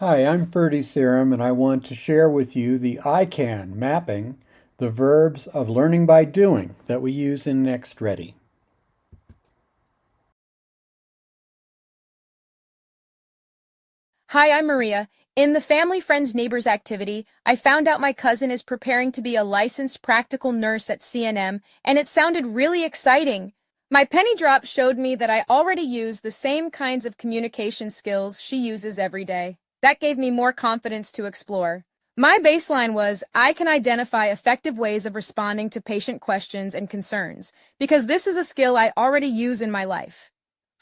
Hi, I'm Ferdy Serum, and I want to share with you the iCAN mapping, the verbs of learning by doing that we use in Next Ready. Hi, I'm Maria. In the Family Friends Neighbors activity, I found out my cousin is preparing to be a licensed practical nurse at CNM, and it sounded really exciting. My penny drop showed me that I already use the same kinds of communication skills she uses every day. That gave me more confidence to explore. My baseline was I can identify effective ways of responding to patient questions and concerns, because this is a skill I already use in my life.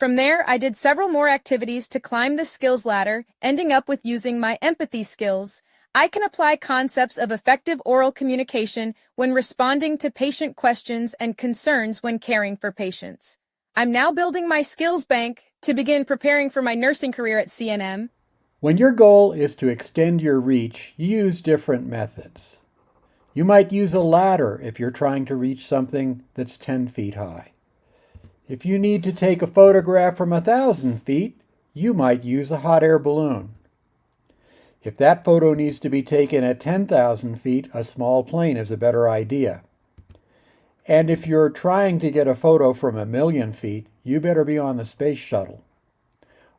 From there, I did several more activities to climb the skills ladder, ending up with using my empathy skills. I can apply concepts of effective oral communication when responding to patient questions and concerns when caring for patients. I'm now building my skills bank to begin preparing for my nursing career at CNM. When your goal is to extend your reach, you use different methods. You might use a ladder if you're trying to reach something that's 10 feet high. If you need to take a photograph from 1,000 feet, you might use a hot air balloon. If that photo needs to be taken at 10,000 feet, a small plane is a better idea. And if you're trying to get a photo from 1,000,000 feet, you better be on the space shuttle.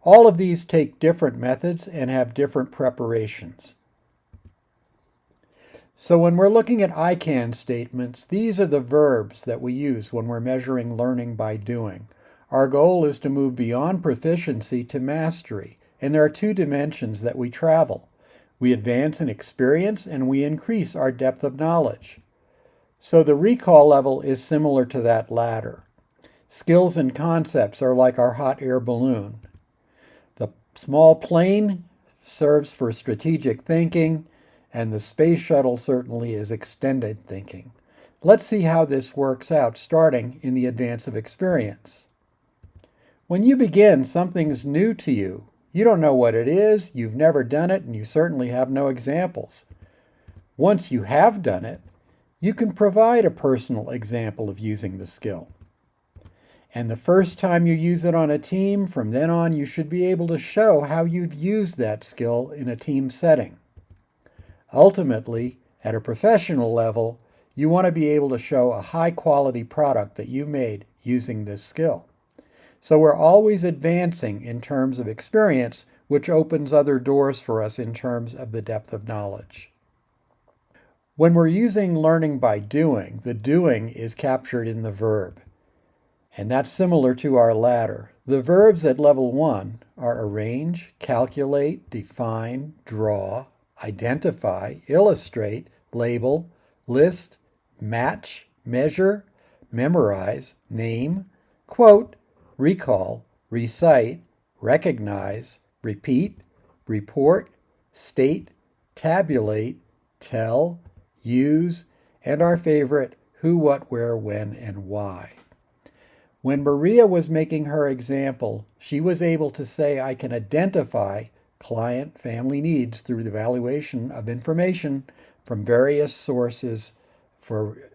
All of these take different methods and have different preparations. So when we're looking at iCAN statements, these are the verbs that we use when we're measuring learning by doing. Our goal is to move beyond proficiency to mastery, and there are two dimensions that we travel. We advance in experience and we increase our depth of knowledge. So the recall level is similar to that ladder. Skills and concepts are like our hot air balloon. The small plane serves for strategic thinking, and the space shuttle certainly is extended thinking. Let's see how this works out, starting in the advance of experience. When you begin, something's new to you. You don't know what it is, you've never done it, and you certainly have no examples. Once you have done it, you can provide a personal example of using the skill. And the first time you use it on a team, from then on you should be able to show how you've used that skill in a team setting. Ultimately, at a professional level, you want to be able to show a high-quality product that you made using this skill. So we're always advancing in terms of experience, which opens other doors for us in terms of the depth of knowledge. When we're using learning by doing, the doing is captured in the verb. And that's similar to our ladder. The verbs at level 1 are arrange, calculate, define, draw, identify, illustrate, label, list, match, measure, memorize, name, quote, recall, recite, recognize, repeat, report, state, tabulate, tell, use, and our favorite, who, what, where, when, and why. When Maria was making her example, she was able to say, I can identify client family needs through the evaluation of information from various sources for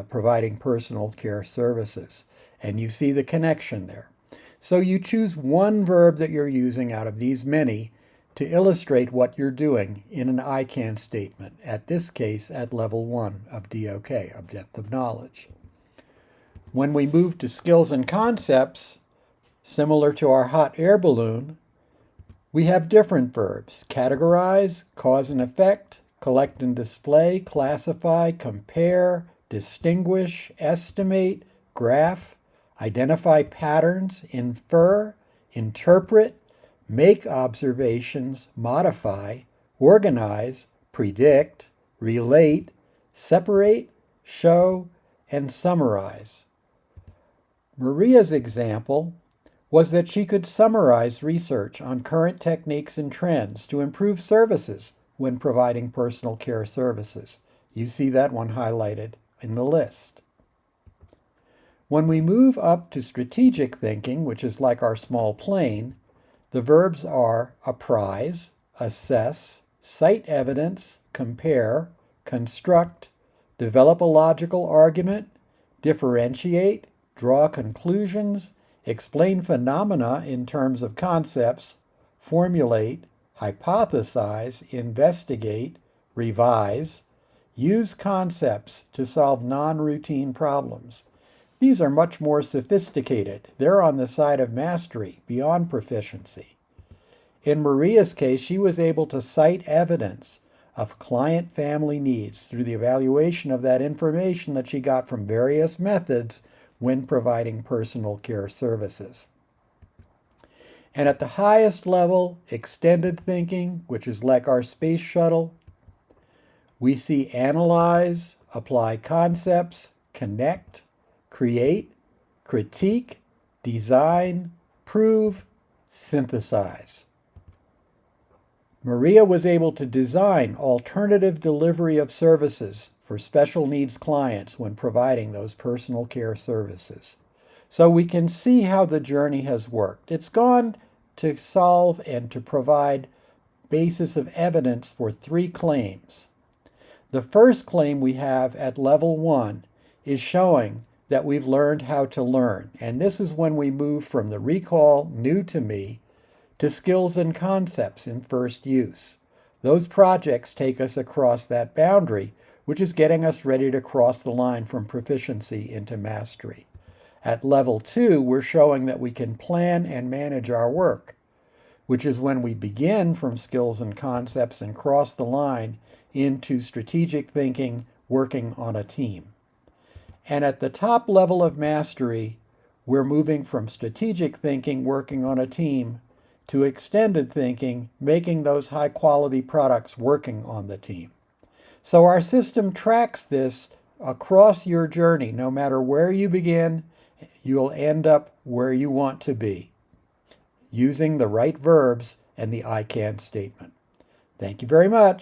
providing personal care services. And you see the connection there. So you choose one verb that you're using out of these many to illustrate what you're doing in an iCAN statement, at this case at level 1 of DOK, of depth of knowledge. When we move to skills and concepts, similar to our hot air balloon, we have different verbs: categorize, cause and effect, collect and display, classify, compare, distinguish, estimate, graph, identify patterns, infer, interpret, make observations, modify, organize, predict, relate, separate, show, and summarize. Maria's example was that she could summarize research on current techniques and trends to improve services when providing personal care services. You see that one highlighted in the list. When we move up to strategic thinking, which is like our small plane, the verbs are apprise, assess, cite evidence, compare, construct, develop a logical argument, differentiate, draw conclusions, explain phenomena in terms of concepts, formulate, hypothesize, investigate, revise, use concepts to solve non-routine problems. These are much more sophisticated. They're on the side of mastery, beyond proficiency. In Maria's case, she was able to cite evidence of client family needs through the evaluation of that information that she got from various methods when providing personal care services. And at the highest level, extended thinking, which is like our space shuttle, we see analyze, apply concepts, connect, create, critique, design, prove, synthesize. Maria was able to design alternative delivery of services for special needs clients when providing those personal care services. So we can see how the journey has worked. It's gone to solve and to provide basis of evidence for 3 claims. The first claim we have at level 1 is showing that we've learned how to learn. And this is when we move from the recall, new to me, to skills and concepts in first use. Those projects take us across that boundary, which is getting us ready to cross the line from proficiency into mastery. At level 2, we're showing that we can plan and manage our work, which is when we begin from skills and concepts and cross the line into strategic thinking, working on a team. And at the top level of mastery, we're moving from strategic thinking, working on a team, to extended thinking, making those high-quality products working on the team. So our system tracks this across your journey. No matter where you begin, you'll end up where you want to be, using the right verbs and the iCAN statement. Thank you very much.